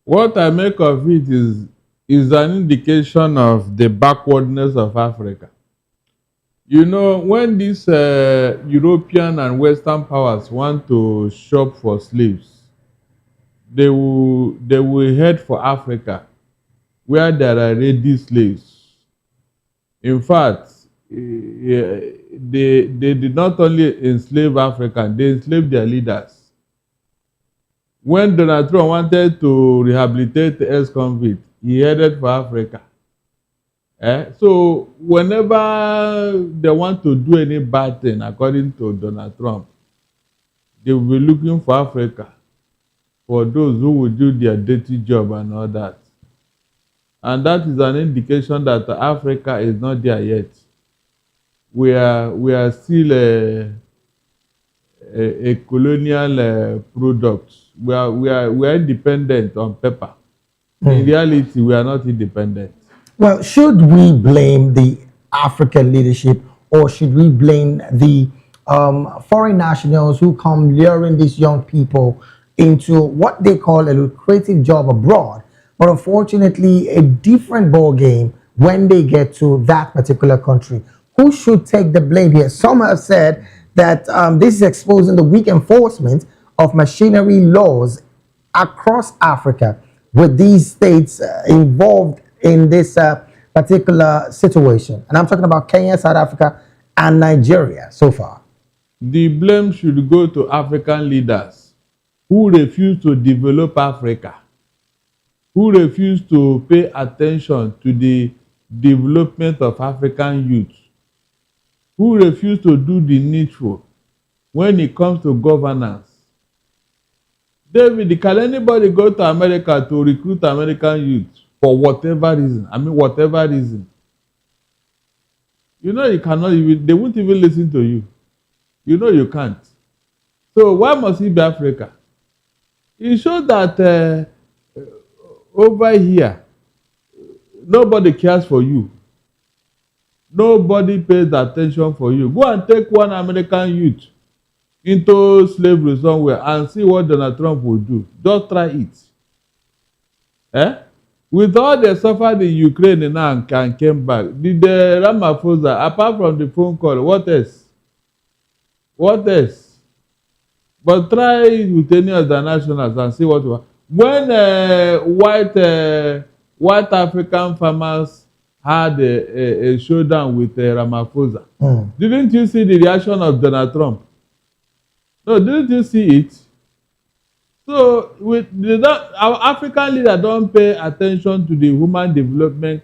What I make of it is an indication of the backwardness of Africa. You know, when these European and Western powers want to shop for slaves, they will head for Africa, where there are ready slaves. In fact, they did not only enslave Africans, they enslaved their leaders. When Donald Trump wanted to rehabilitate the ex-convict, he headed for Africa. So whenever they want to do any bad thing, according to Donald Trump, they will be looking for Africa, for those who will do their dirty job and all that. And that is an indication that Africa is not there yet. We are still a colonial product. We are independent on paper. In reality, we are not independent. Well, should we blame the African leadership, or should we blame the foreign nationals who come luring these young people into what they call a lucrative job abroad, but unfortunately a different ball game when they get to that particular country? Who should take the blame here? Some have said that this is exposing the weak enforcement of machinery laws across Africa, with these states involved in this particular situation. And I'm talking about Kenya, South Africa, and Nigeria so far. The blame should go to African leaders who refuse to develop Africa, who refuse to pay attention to the development of African youth, who refuse to do the needful when it comes to governance. David, can anybody go to America to recruit American youth for whatever reason? I mean, whatever reason. You know you cannot even, they won't even listen to you. You know you can't. So why must it be Africa? It shows that over here, nobody cares for you. Nobody pays attention for you. Go and take one American youth into slavery somewhere and see what Donald Trump will do. Just try it. With all the suffered in Ukraine now and came back, did the Ramaphosa, apart from the phone call, what else? What else? But try with any other nationals and see what will. When white African farmers had a showdown with Ramaphosa, didn't you see the reaction of Donald Trump? No, didn't you see it? So our African leaders don't pay attention to the Human Development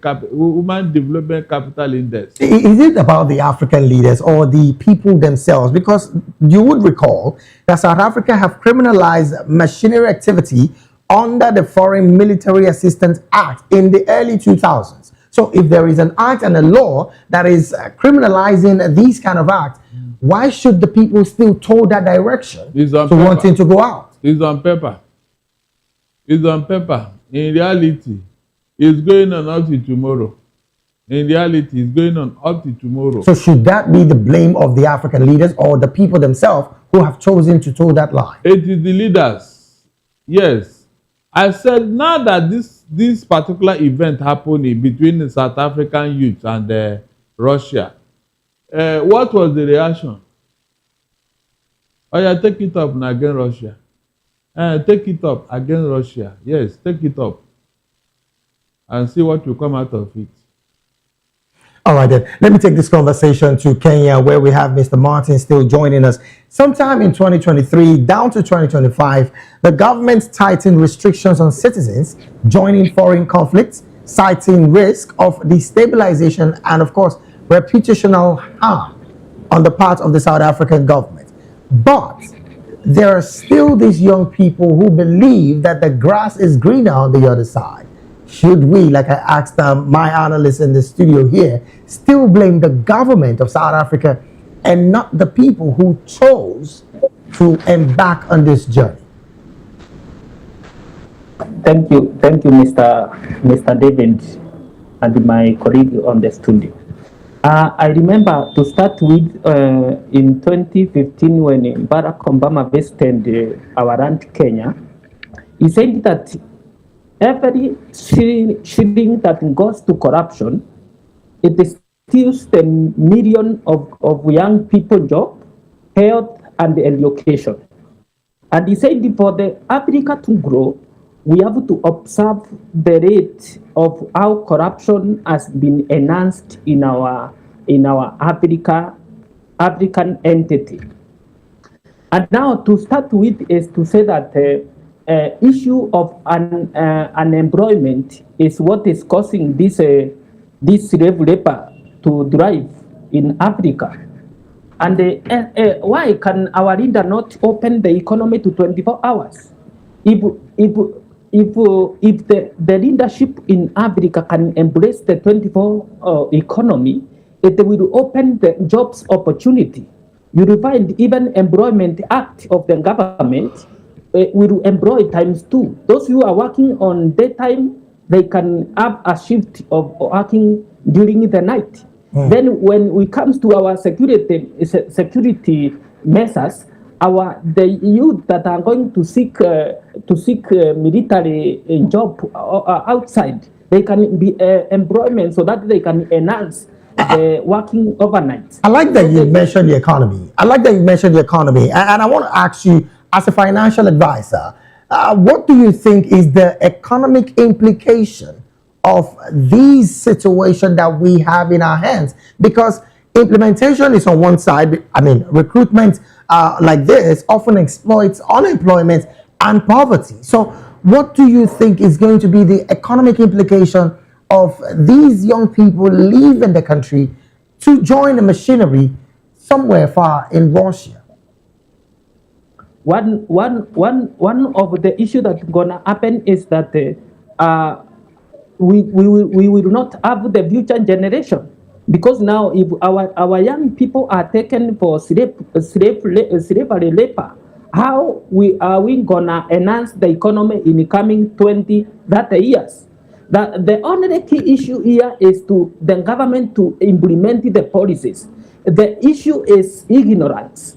Capital Index. Is it about the African leaders or the people themselves? Because you would recall that South Africa have criminalized machinery activity under the Foreign Military Assistance Act in the early 2000s. So if there is an act and a law that is criminalizing these kind of acts, why should the people still toe that direction to wanting to go out? It's on paper. It's on paper. In reality, it's going on up to tomorrow. In reality, it's going on up to tomorrow. So should that be the blame of the African leaders or the people themselves who have chosen to toe that line? It is the leaders. Yes. I said now that this particular event happening between the South African youth and Russia, what was the reaction? Oh yeah, take it up now against Russia. Take it up against Russia. Yes, take it up. And see what will come out of it. All right, then. Let me take this conversation to Kenya, where we have Mr. Martin still joining us. Sometime in 2023, down to 2025, the government tightened restrictions on citizens joining foreign conflicts, citing risk of destabilization and, of course, reputational harm on the part of the South African government. But there are still these young people who believe that the grass is greener on the other side. Should we, like I asked my analyst in the studio here, still blame the government of South Africa and not the people who chose to embark on this journey? Thank you, Mr. David, and my colleague on the studio. I remember, to start with, in 2015, when Barack Obama visited our land, Kenya, he said that Every shilling that goes to corruption, it steals the million of young people job, health, and education. And he said for the Africa to grow, we have to observe the rate of how corruption has been enhanced in our African entity. And now to start with is to say that issue of unemployment is what is causing this slave labor to drive in Africa. And why can our leader not open the economy to 24 hours? If the leadership in Africa can embrace the 24 economy, it will open the jobs opportunity. You will find even employment act of the government will employ times two. Those who are working on daytime, they can have a shift of working during the night. Then when it comes to our security measures, the youth that are going to seek military job outside, they can be employment so that they can enhance the working overnight. I like that you mentioned the economy. And I want to ask you, as a financial advisor, what do you think is the economic implication of these situations that we have in our hands? Because implementation is on one side. I mean, recruitment like this often exploits unemployment and poverty. So what do you think is going to be the economic implication of these young people leaving the country to join the machinery somewhere far in Russia? One of the issues that's gonna happen is that we will not have the future generation, because now if our young people are taken for slavery labor, how are we gonna enhance the economy in the coming 30 years? The only key issue here is to the government to implement the policies. The issue is ignorance.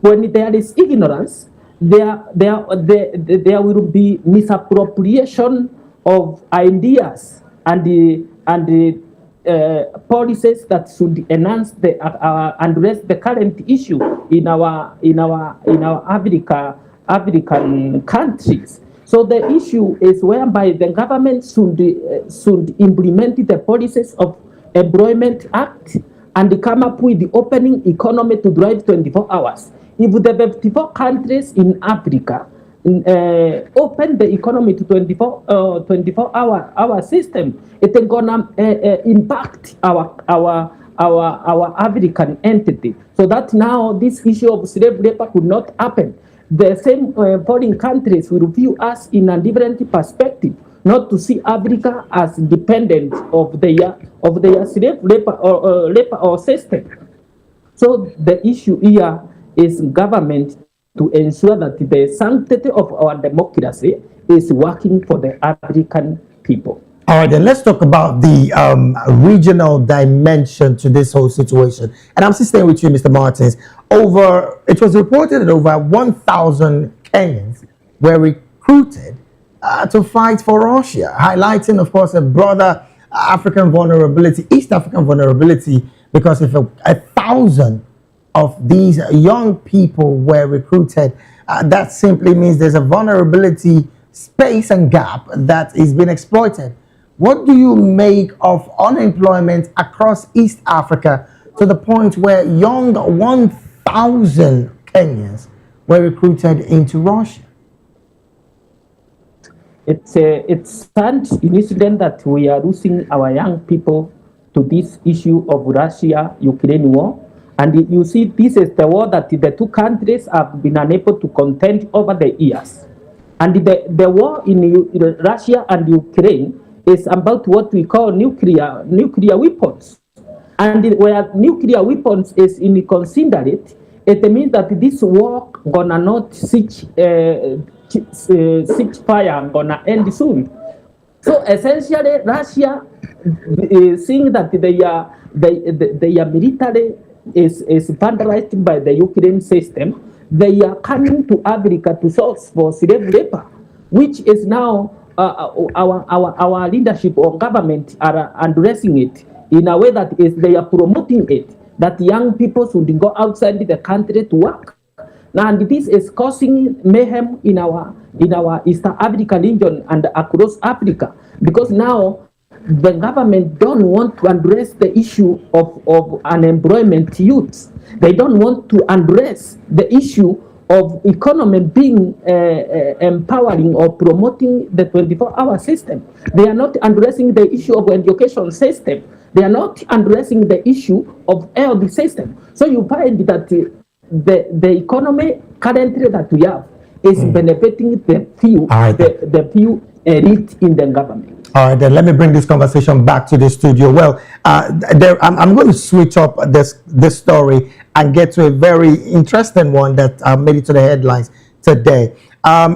When there is ignorance, there will be misappropriation of ideas and the policies that should enhance address the current issue in our African countries. So the issue is whereby the government should implement the policies of Employment Act and come up with the opening economy to drive 24 hours. If the 54 countries in Africa open the economy to 24-hour system, it is gonna impact our African entity. So that now this issue of slave labor could not happen. The same foreign countries will view us in a different perspective, not to see Africa as dependent of their slave labor or system. So the issue here is government to ensure that the sanctity of our democracy is working for the African people. All right, then let's talk about the regional dimension to this whole situation. And I'm still staying with you, Mr. Martins. It was reported that over 1,000 Kenyans were recruited to fight for Russia, highlighting, of course, a broader African vulnerability, East African vulnerability, because if 1,000 of these young people were recruited, that simply means there's a vulnerability space and gap that is being exploited. What do you make of unemployment across East Africa to the point where young 1,000 Kenyans were recruited into Russia? It's sad incident that we are losing our young people to this issue of Russia-Ukraine war. And you see, this is the war that the two countries have been unable to contend over the years. And the war in Russia and Ukraine is about what we call nuclear weapons. And where nuclear weapons is in considered, it means that this war gonna not fire gonna end soon. So essentially, Russia is seeing that their military is vandalized by the Ukraine system. They are coming to Africa to source for slave labor, which is now our leadership or government are addressing it in a way that is they are promoting it, that young people should go outside the country to work. Now, and this is causing mayhem in our East Africa region and across Africa, because now the government don't want to address the issue of unemployment youths. They don't want to address the issue of economy being empowering or promoting the 24-hour system. They are not addressing the issue of education system. They are not addressing the issue of health system. So you find that the economy currently that we have is benefiting the few, right. the few elite in the government. All right, then let me bring this conversation back to the studio. Well, I'm going to switch up this story and get to a very interesting one that made it to the headlines today.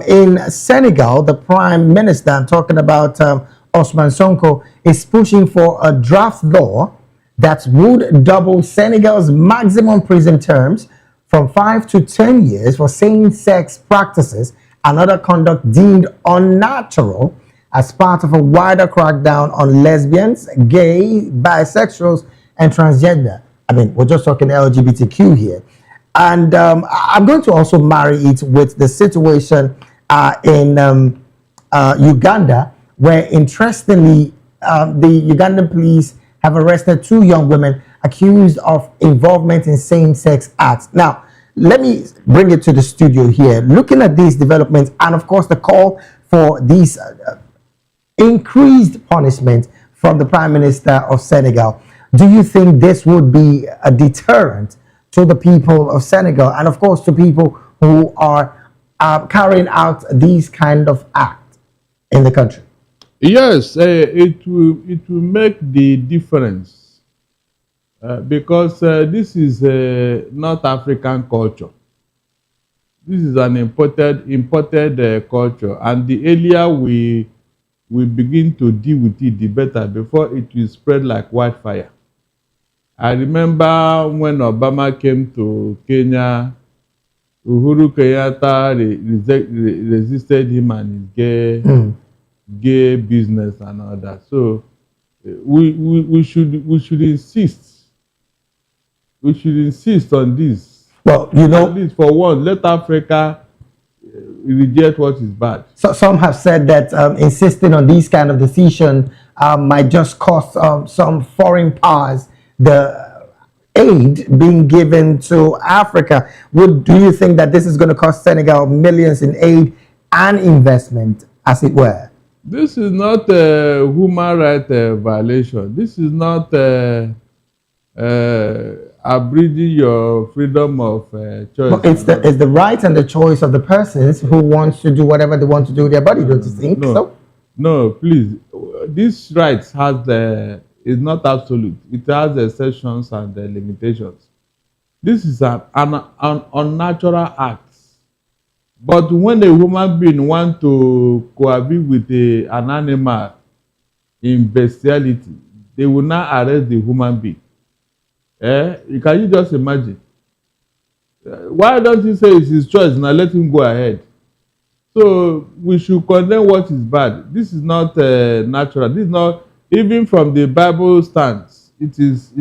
In Senegal, the Prime Minister, I'm talking about Ousmane Sonko, is pushing for a draft law that would double Senegal's maximum prison terms from 5 to 10 years for same-sex practices and other conduct deemed unnatural as part of a wider crackdown on lesbians, gay, bisexuals, and transgender. I mean, we're just talking LGBTQ here. And I'm going to also marry it with the situation in Uganda, where interestingly, the Ugandan police have arrested 2 young women accused of involvement in same-sex acts. Now, let me bring it to the studio here. Looking at these developments and, of course, the call for these increased punishment from the Prime Minister of Senegal, do you think this would be a deterrent to the people of Senegal and, of course, to people who are carrying out these kind of acts in the country? Yes, it will make the difference because this is not African culture. This is an imported culture, and the earlier we begin to deal with it, the better, before it will spread like wildfire. I remember when Obama came to Kenya, Uhuru Kenyatta resisted him and his gay business and all that. So we should insist. We should insist on this. Well, you know, at least for one, let Africa reject what is bad. So some have said that insisting on these kind of decisions might just cost some foreign powers the aid being given to Africa. Do you think that this is going to cost Senegal millions in aid and investment, as it were? This is not a human rights violation. This is not abridging your freedom of choice. But it's the right and the choice of the persons who wants to do whatever they want to do with their body. Don't you think so? No, please. This right is not absolute. It has exceptions and limitations. This is an unnatural act. But when a human being wants to cohabit with an animal in bestiality, they will not arrest the human being. Can you just imagine? Why don't you say it's his choice? Now let him go ahead. So we should condemn what is bad. This is not natural. This is not, even from the Bible stance. It is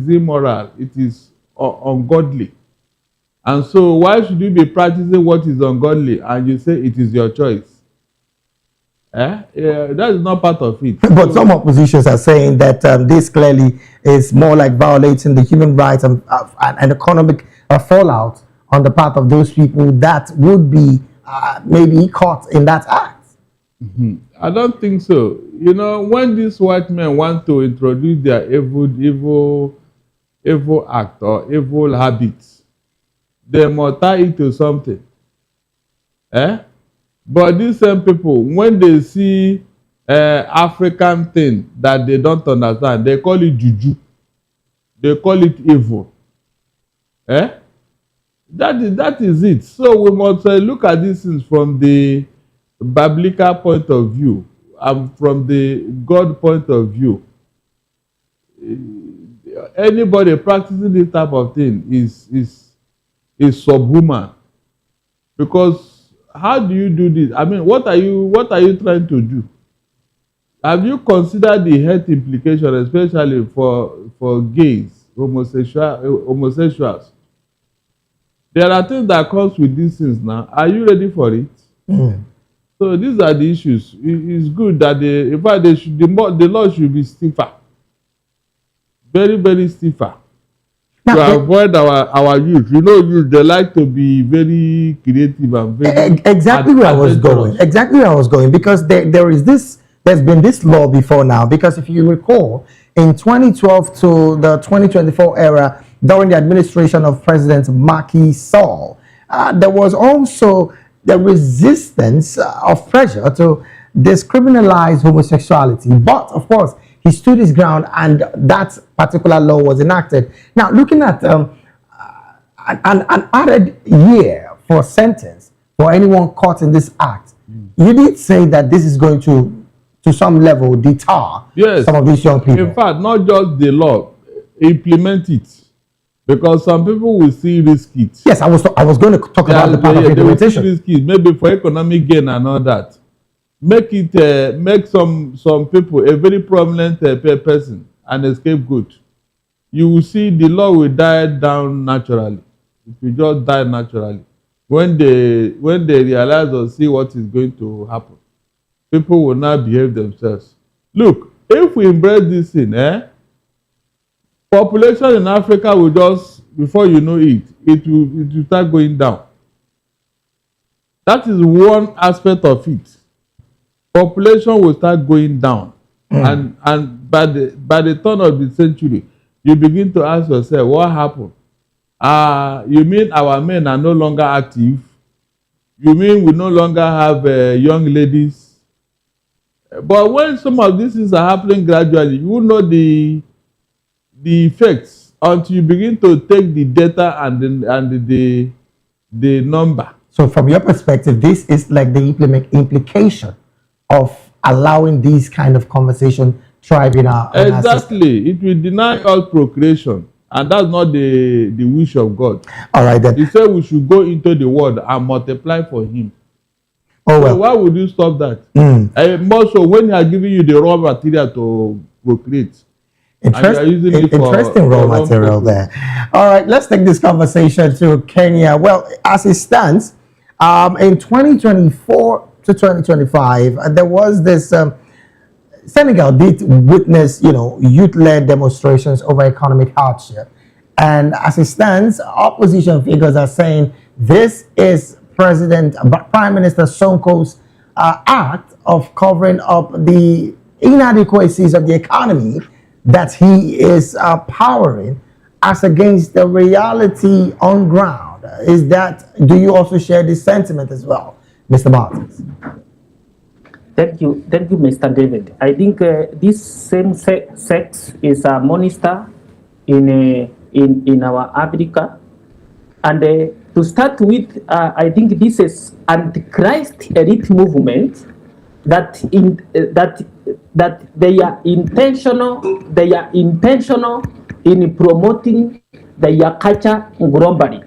immoral. It is ungodly. And so why should you be practicing what is ungodly and you say it is your choice? That is not part of it. But some oppositions are saying that this clearly is more like violating the human rights and economic fallout on the part of those people that would be maybe caught in that act. Mm-hmm. I don't think so. You know, when these white men want to introduce their evil act or evil habits, they must tie it to something. But these same people, when they see African thing that they don't understand, they call it juju. They call it evil. That is it. So we must look at these things from the biblical point of view and from the God point of view. Anybody practicing this type of thing is subhuman, because how do you do this? I mean, what are you trying to do? Have you considered the health implication, especially for gays, homosexuals? There are things that comes with these things now. Are you ready for it? Mm. So these are the issues. It's good that in fact, the law should be stiffer, very, very stiffer, Now, to avoid our youth. You know, youth, they like to be very creative and very exactly where I was going. adventurous. Exactly where I was going, because there's been this law before now. Because if you recall, in 2012 to the 2024 era, during the administration of President Macky Sall, there was also the resistance of pressure to discriminalize homosexuality. But of course, he stood his ground, and that particular law was enacted. Now, looking at an added year for sentence for anyone caught in this act, you did say that this is going to some level, deter Yes. some of these young people. In fact, not just the law, implement it. Because some people will see risk it. Yes, I was going to talk about the part of They will see implementation. risk it, maybe for economic gain and all that. Make some people a very prominent person and a scapegoat. You will see the law will die down naturally. It will just die naturally. When they realize or see what is going to happen, people will not behave themselves. Look, if we embrace this thing, population in Africa will just, before you know it, it will start going down. That is one aspect of it. Population will start going down, and by the turn of the century, you begin to ask yourself, what happened? You mean our men are no longer active? You mean we no longer have young ladies? But when some of these things are happening gradually, you will know the effects until you begin to take the data and the number. So, from your perspective, this is like the implication of allowing these kind of conversation thrive in our system. Exactly. It will deny all procreation, and that's not the wish of God. All right then. He said we should go into the world and multiply for him. Oh So well. why would you stop that? More so when he are giving you the raw material to procreate. Interesting raw material there. All right, let's take this conversation to Kenya. Well, as it stands, in 2024 to 2025, there was this. Senegal did witness, youth-led demonstrations over economic hardship, and as it stands, opposition figures are saying this is Prime Minister Sonko's act of covering up the inadequacies of the economy that he is powering, as against the reality on ground. Do you also share this sentiment as well, Mr. Martins? Thank you, Mr. David. I think this same sex is a monster in our Africa, and to start with, I think this is antichrist elite movement that they are intentional. They are intentional in promoting their culture globally,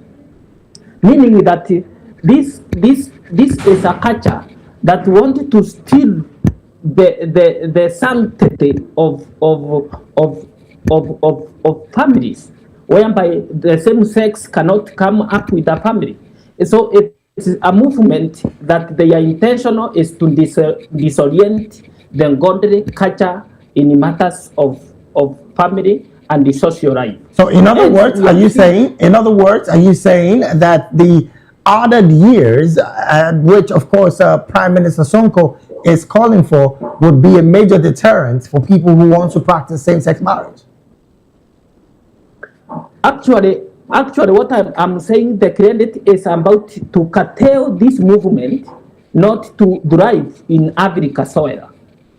meaning that this is a culture that wanted to steal the sanctity of families, whereby the same sex cannot come up with a family. So it's a movement that their intentional is to disorient the godly culture in matters of family and the social life. So, in other words, are you saying that the added years, which of course Prime Minister Sonko is calling for, would be a major deterrent for people who want to practice same-sex marriage? Actually, what I'm saying, the credit is about to curtail this movement, not to drive in Africa soil.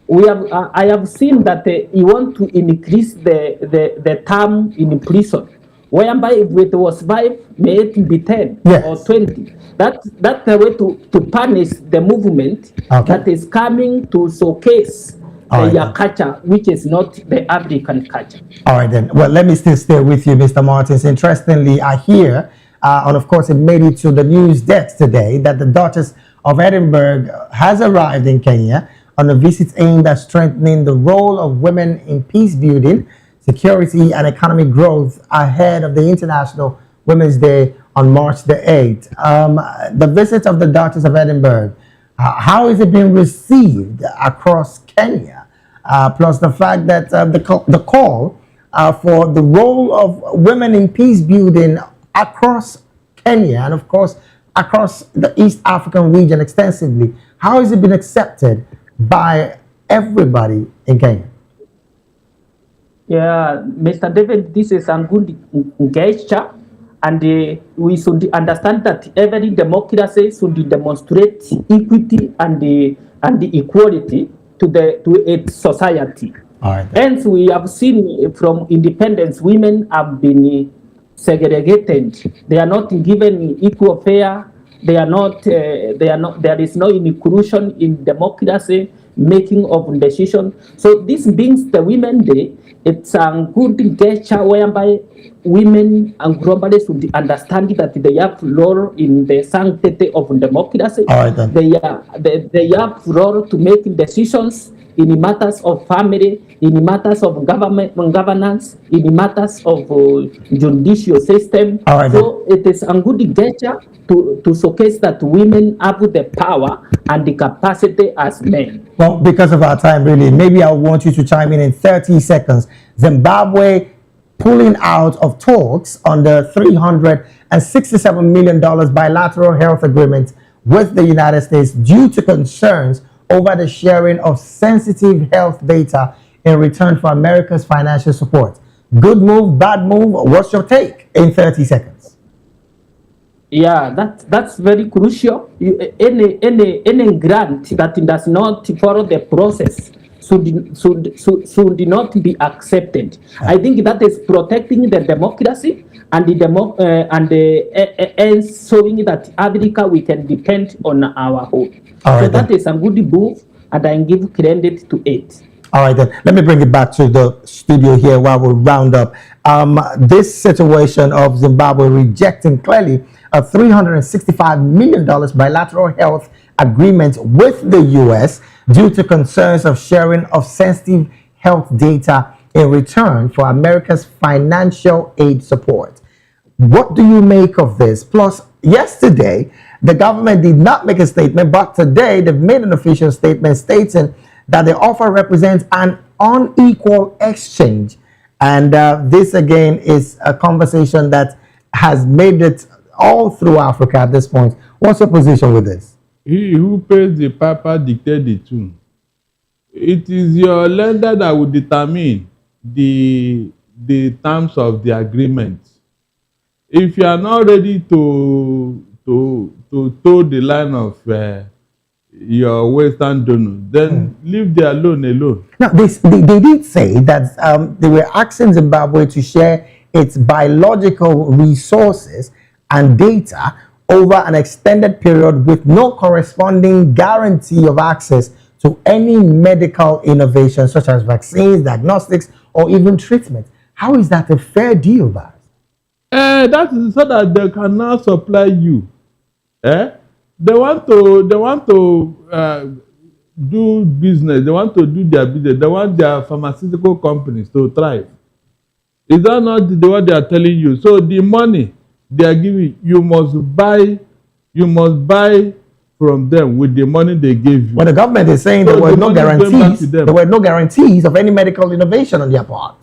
I have seen that you want to increase the term in prison, whereby if it was 5, may it be 10 or 20. That's the way to punish the movement that is coming to showcase their culture, which is not the African culture. All right, then. Well, let me still stay with you, Mr. Martins. Interestingly, I hear, and of course it made it to the news desk today, that the Duchess of Edinburgh has arrived in Kenya on a visit aimed at strengthening the role of women in peace building, security, and economic growth ahead of the International Women's Day on March the 8th. The visit of the Duchess of Edinburgh, how is it being received across Kenya? Plus the fact that the call for the role of women in peace building across Kenya and, of course, across the East African region extensively. How has it been accepted by everybody in Kenya? Yeah, Mr. David, this is a good gesture, and we should understand that every democracy should demonstrate equity and the equality to its society. All right. Hence, we have seen from independence, women have been segregated. They are not given equal fare. They are not. There is no inclusion in democracy making of decision. So this brings the Women Day. It's a good gesture whereby women and globally should understand that they have role in the sanctity of democracy. All right, then. They have role to make decisions in matters of family, in matters of governance, in matters of judicial system. All right, so it is a good gesture to showcase that women have the power and the capacity as men. Well, because of our time, really, maybe I want you to chime in 30 seconds. Zimbabwe pulling out of talks on the $367 million bilateral health agreement with the United States due to concerns over the sharing of sensitive health data in return for America's financial support. Good move, bad move? What's your take in 30 seconds? Yeah, that's very crucial. Any grant that does not follow the process should not be accepted. I think that is protecting the democracy and and showing that Africa we can depend on our own. All right, so that is a good move, and I give credit to it. All right, then. Let me bring it back to the studio here while we round up. This situation of Zimbabwe rejecting clearly a $365 million bilateral health agreement with the U.S. due to concerns of sharing of sensitive health data in return for America's financial aid support. What do you make of this? Plus, yesterday, the government did not make a statement, but today they've made an official statement stating that the offer represents an unequal exchange. And this, again, is a conversation that has made it all through Africa at this point. What's your position with this? He who pays the piper dictates the tune. It is your lender that will determine the terms of the agreement. If you are not ready to toe the line of your Western donor, then leave the alone. Now, they did say that they were asking Zimbabwe to share its biological resources and data over an extended period with no corresponding guarantee of access to any medical innovation such as vaccines, diagnostics, or even treatment. How is that a fair deal, Baz? That is so that they can now supply you. They want to do business. They want to do their business. They want their pharmaceutical companies to thrive. Is that not what they are telling you? So the money they are giving, you must buy from them with the money they gave you. Well, the government is saying So there were the no money is going back guarantees. to them. There were no guarantees of any medical innovation on their part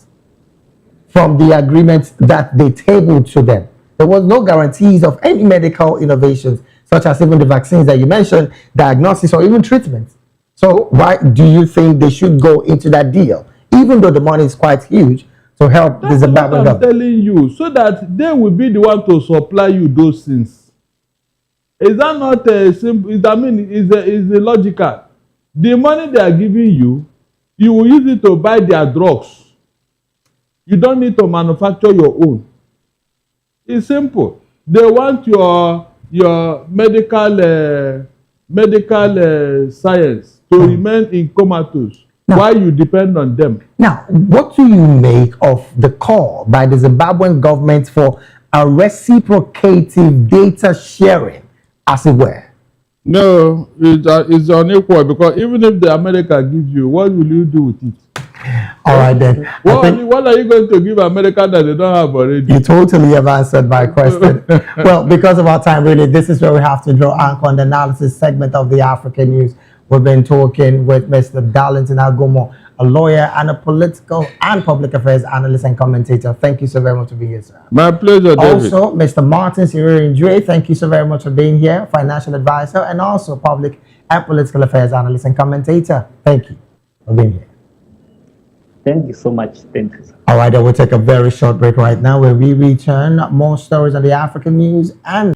from the agreement that they tabled to them. There was no guarantees of any medical innovations, such as even the vaccines that you mentioned, diagnosis, or even treatment. So why do you think they should go into that deal, even though the money is quite huge, to help the That's what Zimbabwean I'm government? telling you, so that they will be the one to supply you those things. Is that not simple? Is it logical? The money they are giving you, you will use it to buy their drugs. You don't need to manufacture your own. It's simple. They want your medical science to remain in comatose while you depend on them. Now, what do you make of the call by the Zimbabwean government for a reciprocative data sharing, as it were? No, it's unequal because even if the America gives you, what will you do with it? All right then. What are you going to give America that they don't have already? You totally have answered my question. Well, because of our time, really, this is where we have to draw anchor on the analysis segment of the African News. We've been talking with Mr. Darlington Agomo, a lawyer and a political and public affairs analyst and commentator. Thank you so very much for being here, sir. My pleasure, David. Also, Mr. Martin Siriri, thank you so very much for being here, financial advisor and also public and political affairs analyst and commentator. Thank you for being here. Thank you so much. Thank you. All right, then we'll take a very short break right now where we return. More stories on the African News and